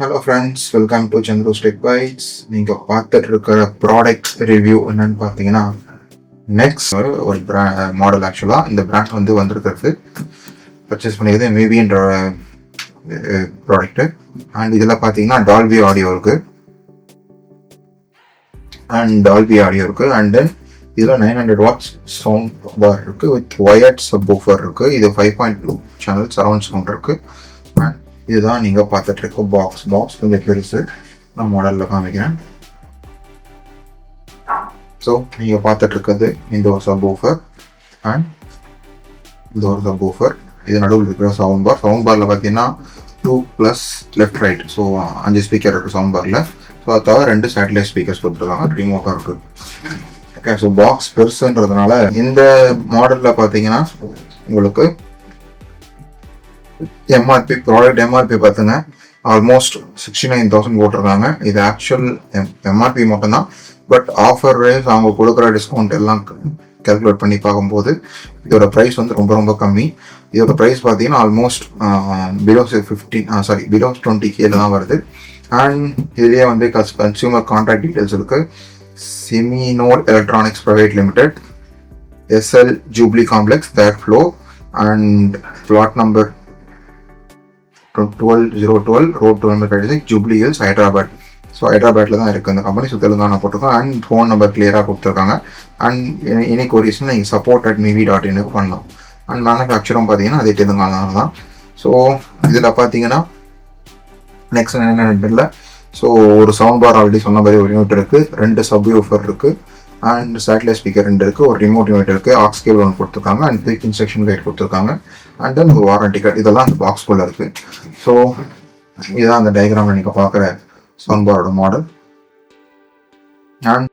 Hello friends, welcome to Chandro's tech bytes. நீங்கள் பார்த்துட்டு இருக்கிற ப்ராடக்ட் ரிவ்யூ என்னன்னு பார்த்தீங்கன்னா, நெக்ஸ்ட் ஒரு மாடல். ஆக்சுவலாக இந்த பிராண்ட் வந்திருக்கிறது பர்ச்சேஸ் பண்ணியது மேபின்ற ப்ராடக்ட்டு. அண்ட் இதில் பார்த்தீங்கன்னா டால்பி ஆடியோ இருக்குது. அண்ட் தென் இதில் 900 வாட்ஸ் சவுண்ட் பார் இருக்குது வித் ஒயர்ட் சப் ஊஃபர் இருக்குது. இது 5.2 சேனல் சரவுண்ட் சவுண்ட் இருக்குது. அண்ட் இதுதான் நீங்கள் பார்த்துட்டு இருக்க பாக்ஸ் கொஞ்சம் பெருசு. நான் மாடலில் காமிக்கிறேன். ஸோ நீங்கள் பார்த்துட்டு இருக்கிறது இந்த ஒரு சப் ஊஃபர் அண்ட் இந்த ஒரு சப் ஊஃபர். இது நடுவில் இருக்கிற சவுண்ட் பாரில் பார்த்தீங்கன்னா 2+ லெஃப்ட் ரைட், ஸோ 5 ஸ்பீக்கர் இருக்குது சவுண்ட் பாரில். ஸோ அது தவிர 2 சேட்டலைட் ஸ்பீக்கர்ஸ் கொடுத்துருக்காங்க, ரிமோட்டாக இருக்குது. ஓகே, ஸோ பாக்ஸ் பெருசுன்றதுனால இந்த மாடலில் பார்த்தீங்கன்னா உங்களுக்கு ப்ராடக்ட் எம்ஆர்பி பார்த்துங்க ஆல்மோஸ்ட் 69,000 போட்டிருக்காங்க. இது ஆக்சுவல் எம்ஆர்பி மட்டும்தான். பட் ஆஃபர் ரேஸ் அவங்க கொடுக்குற டிஸ்கவுண்ட் எல்லாம் கேல்குலேட் பண்ணி பார்க்கும்போது இதோட ப்ரைஸ் ரொம்ப ரொம்ப கம்மி. இதோட ப்ரைஸ் பார்த்தீங்கன்னா ஆல்மோஸ்ட் பிலோ 20K தான் வருது. அண்ட் இதுலேயே கன்சியூமர் கான்ட்ராக்ட் டீட்டெயில்ஸ் இருக்குது. Seminor electronics private limited, SL jubilee complex, third floor, and plot number 12012 road 236, Jubilee Hills, Hyderabad. So ஹைதராபாத்தில் தான் இருக்குது இந்த கம்பெனி. ஸோ தெலுங்கானா போட்டிருக்கோம். அண்ட் ஃபோன் நம்பர் கிளியராக கொடுத்துருக்காங்க. அண்ட் எனி கொரியர்ஸ்னால் நீங்கள் support@mivi.in பண்ணலாம். அண்ட் மேனுஃபேக்சரும் பார்த்தீங்கன்னா அதே தெலுங்கானா தான். ஸோ இதில் பார்த்தீங்கன்னா நெக்ஸ்ட் என்ன இல்லை. ஸோ ஒரு சவுண்ட் பார் ஆல்ரெடி சொன்ன மாதிரி ஒரு யூனிட் இருக்குது, 2 சப் ஊஃபர் இருக்குது, அண்ட் சேட்டலைட் ஸ்பீக்கர் 2 இருக்குது, ஒரு ரிமோட் யூனிட் இருக்குது, ஆக்ஸ் கேபிள் ஒன்று கொடுத்துருக்காங்க, அண்ட் குயிக் இன்ஸ்ட்ரக்ஷன் கைட் கொடுத்துருக்காங்க, அண்ட் தென் ஒரு வாரண்டி கார்டு. இதெல்லாம் அந்த பாக்ஸ்குள்ளே இருக்குது. ஸோ இதுதான் அந்த டயக்ராமில் நீங்கள் பார்க்குற சவுண்ட் பாரோட மாடல். அண்ட்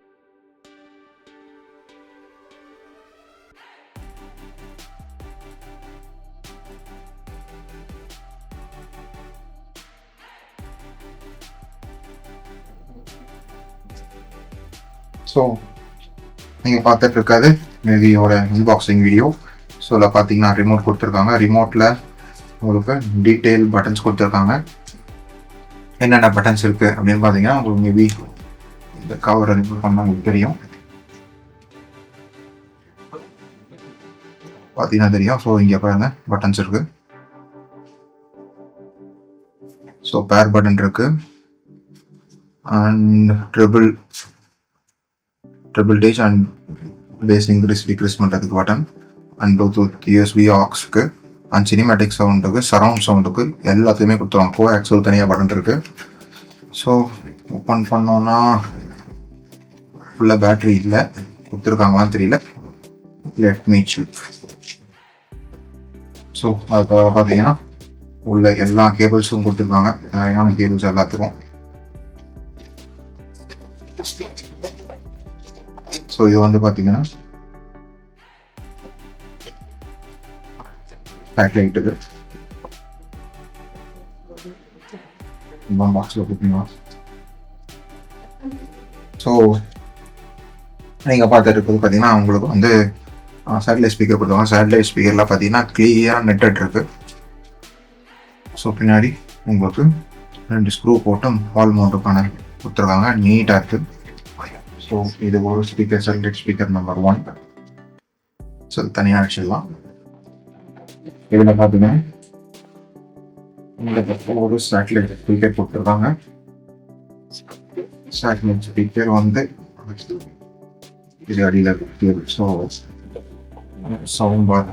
ஸோ நீங்கள் பார்த்துட்டு இருக்காது மேவியோட அன்பாக்சிங் வீடியோ. ஸோ இதில் பார்த்தீங்கன்னா ரிமோட் கொடுத்துருக்காங்க. ரிமோட்டில் உங்களுக்கு டீட்டெயில் பட்டன்ஸ் கொடுத்துருக்காங்க. என்னென்ன பட்டன்ஸ் இருக்குது அப்படின்னு பார்த்தீங்கன்னா உங்களுக்கு மேபி இந்த கவரை ரிமூவ் பண்ணால் உங்களுக்கு தெரியும், பார்த்தீங்கன்னா தெரியும். ஸோ இங்கே பாருங்க பட்டன்ஸ் இருக்குது. ஸோ பேர் பட்டன் இருக்குது, அண்ட் ட்ரிபிள் டேஜ் அண்ட் பேஸ் இன்க்ரீஸ் டிக்ரீஸ் பண்ணுறதுக்கு பட்டன், அண்ட் ப்ளூடூத் USB ஆக்ஸுக்கு, அண்ட் சினிமேட்டிக் சவுண்டுக்கு, சரவுண்ட் சவுண்டுக்கு எல்லாத்தையுமே கொடுத்துருவாங்க. கோஆக்சல் தனியாக பட்டன் இருக்குது. ஸோ ஓப்பன் பண்ணோன்னா ஃபுல்லாக பேட்ரி இல்லை, கொடுத்துருக்காங்களான்னு தெரியல. Let me check. ஸோ அதுக்காக பார்த்தீங்கன்னா உள்ள எல்லா கேபிள்ஸும் கொடுத்துருக்காங்க, நிறையான கேபிள்ஸ் எல்லாத்துக்கும். ஸோ இது பார்த்தீங்கன்னா பேக்லைட்டுக்கு பாக்ஸில் கொடுத்தீங்களா. ஸோ நீங்கள் பார்த்துட்டு இருக்கிறது பார்த்தீங்கன்னா உங்களுக்கு சேட்டலைட் ஸ்பீக்கர் கொடுத்தாங்க. சேட்டலைட் ஸ்பீக்கரில் பார்த்தீங்கன்னா கிளியராக நெட்டட் இருக்குது. ஸோ பின்னாடி உங்களுக்கு 2 ஸ்க்ரூ போட்டும் வால் மவுண்ட்டுக்கான கொடுத்துருக்காங்க, நீட்டாக இருக்குது. ஸோ இது ஒரு speaker, satellite speaker number 1. So தனியாக வச்சிடலாம். இதில் பார்த்தீங்கன்னா உங்களுக்கு ஒரு சேட்டலைட் ஸ்பீக்கர் கொடுத்துருக்காங்க. சேட்டலைட் ஸ்பீக்கர் இது அடியில் இருக்குது. ஸோ சவுண்ட் பார்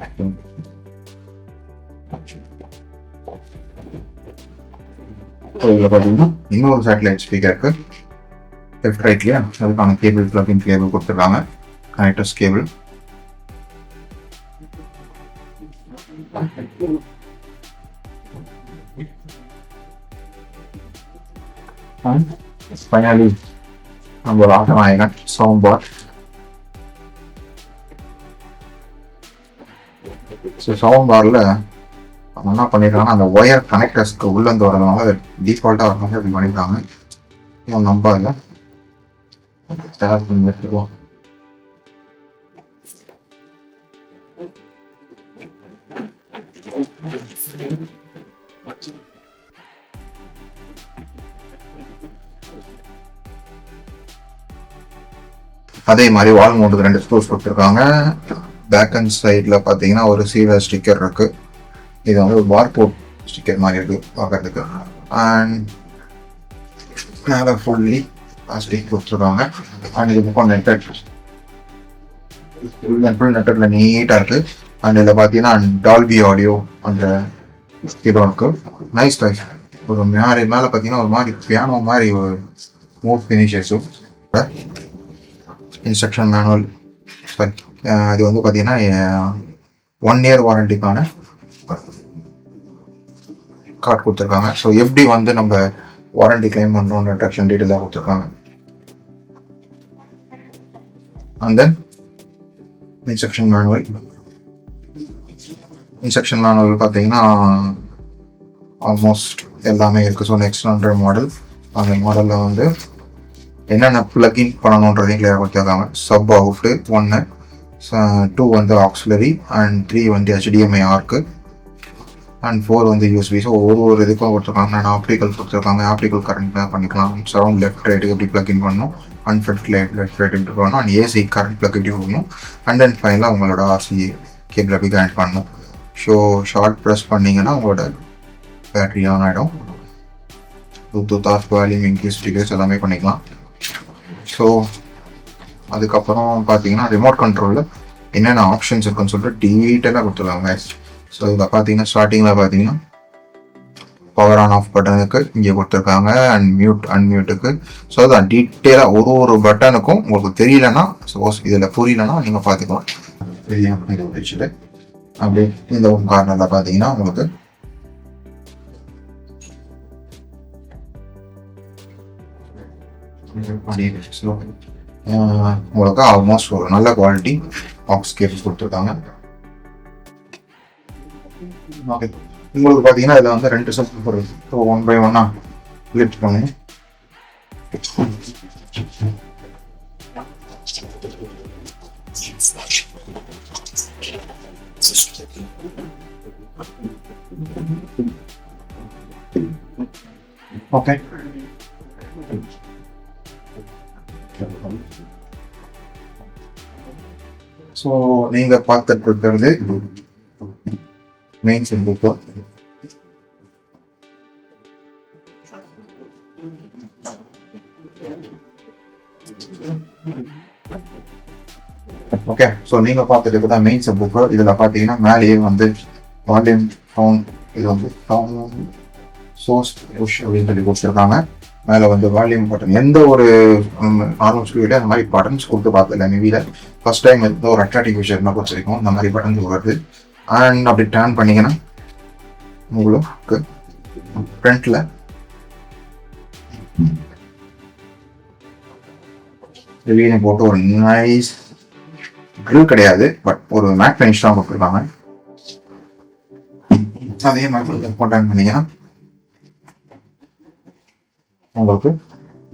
இதில் பார்த்தீங்கன்னா இன்னொரு சேட்டலைட் ஸ்பீக்கருக்கு லெஃப்ட் ரைட்லையே அதுக்கான கேபிள், பிளக்இன் கேபிள் கொடுத்துருக்காங்க, கனெக்டர்ஸ் கேபிள். ஃபைனலி நம்மளோட ஆட்டோநாயகன் சவுண்ட் பார். ஸோ சவுண்ட் பாரில் அவங்க என்ன பண்ணியிருக்காங்கன்னா அந்த ஒயர் கனெக்டர்ஸ்க்கு உள்ளேருந்து வரதுனால டிஃபால்ட்டாக வர மாதிரி அப்படி பண்ணியிருக்காங்க. இவங்க நம்ப இல்லை ஸ்டார்ட் பண்ணி வச்சுருவோம். அதே மாதிரி வால் மவுண்ட்டுக்கு 2 ஸ்க்ரூஸ் கொடுத்துருக்காங்க. பேக் அண்ட் சைடில் பார்த்தீங்கன்னா ஒரு சீலர் ஸ்டிக்கர் இருக்கு. இது வந்து ஒரு பார்கோட் ஸ்டிக்கர் மாதிரி இருக்கு பார்க்கறதுக்கு. அண்ட் மேலே ஃபுல்லி பிளாஸ்டிக் கொடுத்துருக்காங்க. அண்ட் இது பக்கம் நெட்டட் ஃபுல் நெட்டட்ல நீட்டாக இருக்கு. அண்ட் இதில் பார்த்தீங்கன்னா டால்பி ஆடியோ அந்த இது இருக்கு. நைஸ் டைஸ். ஒரு மேலே பார்த்தீங்கன்னா ஒரு மாதிரி பியானோ மாதிரி ஒரு மூவ் ஃபினிஷர்ஸும். இன்ஸ்ட்ரக்ஷன் மேனுவல் இது வந்து பார்த்தீங்கன்னா 1 year வாரண்டிக்கான கார்டு கொடுத்துருக்காங்க. ஸோ எப்படி வந்து நம்ம வாரண்டி கிளைம் பண்ணுறோன்ற இன்ஸ்ட்ரக்ஷன் டீட்டெயிலாக கொடுத்துருக்காங்க. அண்ட் தென் இன்ஸ்ட்ரக்ஷன் மேனுவல் பார்த்தீங்கன்னா ஆல்மோஸ்ட் எல்லாமே இருக்குது. ஸோ நெக்ஸ்ட் 100 மாடல், அந்த மாடலில் வந்து என்னென்ன பிளக்இன் பண்ணணுன்றதையும் கிளியராக கொடுத்துருக்காங்க. சப் அவுட்டு 1, 2 வந்து ஆக்சிலரி, அண்ட் 3 வந்து HDMI ஆர்க்கு, அண்ட் 4 வந்து USB. ஸோ ஒரு இதுக்கும் கொடுத்துருக்காங்க. நான் ஆப்டிக்கல் கொடுத்துருக்காங்க. ஆப்டிக்கல் கரண்ட் பண்ணிக்கலாம். சரௌண்ட் லெஃப்ட் ரைட்டுக்கு எப்படி பிளக்இன் பண்ணணும், அன்ஃபிட் லெஃப்ட் ரைட் எப்படி பண்ணணும், அண்ட் AC கரண்ட் பிளக் எப்படி பண்ணணும், அண்ட் தென் ஃபைனலாக உங்களோட RCA கேபிள் எப்படி கனெக்ட் பண்ணணும். ஸோ ஷார்ட் ப்ரெஸ் பண்ணிங்கன்னா உங்களோட பேட்டரி ஆன் ஆகிடும். Bluetooth off, volume increase decrease எல்லாமே பண்ணிக்கலாம். ஸோ அதுக்கப்புறம் பார்த்தீங்கன்னா ரிமோட் கண்ட்ரோலில் என்னென்ன ஆப்ஷன்ஸ் இருக்குன்னு சொல்லிட்டு டீட்டெயிலாக கொடுத்துருக்காங்க. ஸோ இதில் பார்த்தீங்கன்னா ஸ்டார்டிங்கில் பார்த்தீங்கன்னா பவர் ஆன் ஆஃப் பட்டனுக்கு இங்கே கொடுத்துருக்காங்க, அண்ட் மியூட் அன்மியூட்டுக்கு. ஸோ அதான் டீட்டெயிலாக ஒரு பட்டனுக்கும் உங்களுக்கு தெரியலன்னா, சப்போஸ் இதில் புரியலன்னா நீங்கள் பார்த்துக்கலாம். வச்சுட்டு அப்படி இந்த கார்னரில் பார்த்தீங்கன்னா உங்களுக்கு உங்களுக்கு ஆல்மோஸ்ட் ஒரு நல்ல குவாலிட்டி ஆக்ஸ் கேபிள்ஸ் கொடுத்துருக்காங்க. உங்களுக்கு பார்த்தீங்கன்னா இதில் வந்து 2 சப் இருக்கு. ஸோ 1 by 1 லிஃப்ட் பண்ணி ஓகே. ஸோ நீங்கள் பார்த்துட்டு இருக்கிறது மெயின் சிம்பிள். ஓகே. ஸோ நீங்கள் பார்த்துட்டு இருக்கிறதா மெயின் சிம்பிள். இதில் பார்த்தீங்கன்னா மேலேயே வந்து வால்யூம் சவுண்ட், இது வந்து சவுண்ட் சோர்ஸ் புஷ் அப்படின்னு சொல்லி கொடுத்துருக்காங்க. மேலே வந்து வால்யூம் பட்டன். எந்த ஒரு நார்மல் ஸ்டூடியோவில் அந்த மாதிரி பட்டன்ஸ் கொடுத்து பார்த்ததில்ல. மேபியில் ஃபர்ஸ்ட் டைம் எந்த ஒரு அட்ராக்டிவ் விஷயம் தான் கொடுத்துருக்கோம் இந்த மாதிரி பட்டன்ஸ் வருது. அண்ட் அப்படி டர்ன் பண்ணிங்கன்னா உங்களுக்கு ஃப்ரண்ட்டில் வெளியே போட்டு ஒரு நைஸ் க்ரில் கிடையாது, பட் ஒரு மேட் ஃபினிஷ் தான் கொடுத்துருக்காங்க. அதே மாதிரி டர்ன் பண்ணிங்கன்னா உங்களுக்கு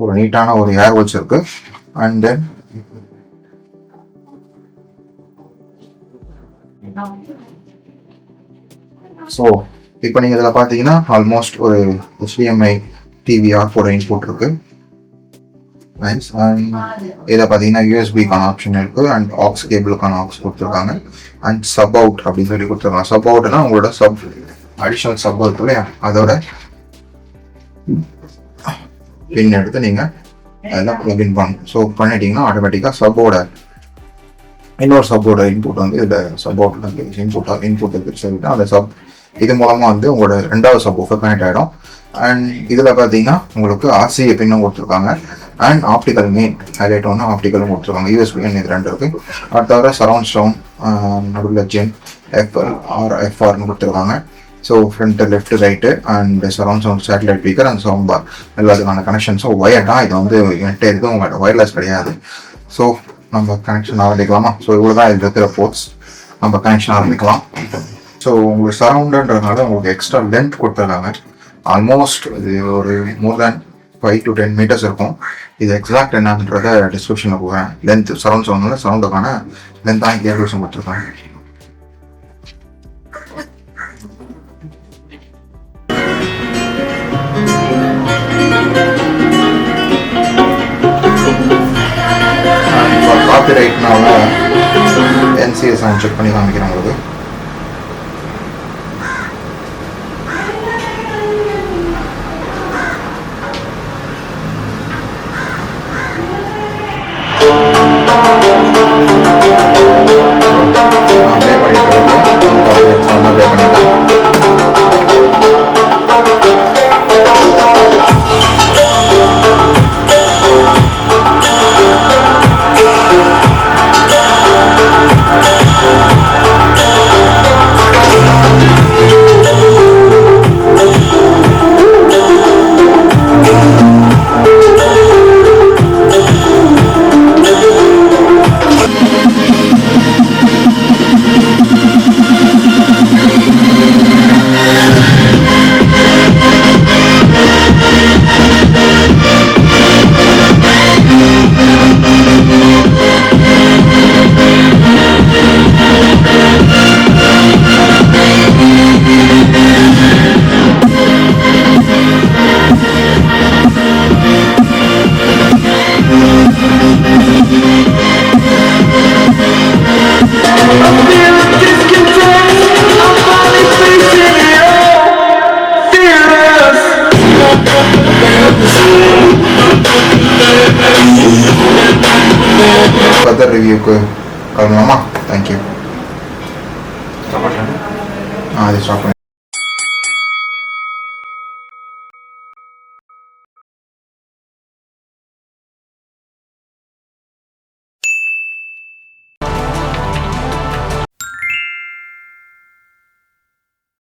ஒரு நீட்டான ஒரு ஏர் ஹோல்ஸ் இருக்கு. அண்ட் தென் ஸோ இப்போ நீங்கள் இதில் பார்த்தீங்கன்னா ஆல்மோஸ்ட் ஒரு HDMI டிவி ஆர்போட இன்புட் இருக்கு. அண்ட் இதில் பார்த்தீங்கன்னா யூஎஸ்பிக்கான ஆப்ஷன் இருக்கு, அண்ட் ஆக்ஸ் கேபிளுக்கான ஆக்ஸ் கொடுத்துருக்காங்க, அண்ட் சப் அவுட் அப்படின்னு சொல்லி கொடுத்துருக்காங்க. சப் அவுட்னா உங்களோட அடிஷனல் சப் அவுட் இல்லையா, அதோட பின் எடுத்து நீங்கள் அதெல்லாம் ப்ளக்இன் பண்ணணும். ஸோ பண்ணிட்டீங்கன்னா ஆட்டோமேட்டிக்காக சப்போட இன்னொரு சப்போட இன்புட் வந்து இதில் சப்போர்ட் இன்புட் சொல்லிட்டு அந்த இது மூலமாக வந்து உங்களோட 2வது சப்போர்ட் கனெக்ட் ஆகிடும். அண்ட் இதில் பார்த்தீங்கன்னா உங்களுக்கு RCA பின்னும் கொடுத்துருக்காங்க, அண்ட் ஆப்டிக்கல் மெயின் ஹைலைட் ஒன்று ஆப்டிக்கலும் கொடுத்துருக்காங்க. USB இது 2 இருக்குது. அது தவிர சரௌண்ட் சவுண்ட் நடுவில் ஜென் FRன்னு கொடுத்துருக்காங்க. So front left right and surround sound satellite speaker and sound bar எல்லாத்துக்கான கனெக்ஷன்ஸும் ஒயர்டாக இது வந்து என்கிட்ட இருக்குது, உங்களோட ஒயர்லெஸ் கிடையாது. ஸோ நம்ம கனெக்ஷன் ஆரம்பிக்கலாமா? ஸோ இவ்வளோ தான் இதில் இருக்கிற போர்ட்ஸ். நம்ம கனெக்ஷன் ஆரம்பிக்கலாம். ஸோ உங்களுக்கு சரௌண்டன்றதுனால உங்களுக்கு எக்ஸ்ட்ரா லென்த் கொடுத்துருக்காங்க. ஆல்மோஸ்ட் இது ஒரு மோர் தேன் 5 to 10 meters இருக்கும். இது எக்ஸாக்ட் என்னன்றத டிஸ்கிரிப்ஷனில் போகிறேன். லென்த் சரௌண்ட் சவுண்டில் சரௌண்டுக்கான லென்த்தாக கேபிள்ஸும் கொடுத்துருக்காங்க. காப்பிரைட்னால NCA சவுண்ட் செக் பண்ணி காமிக்கிறேன் உங்களுக்கு. ஃபர்தர் ரிவ்யூக்கு வரலாமா? தேங்க்யூ. அது ஸ்டாப் பண்ணி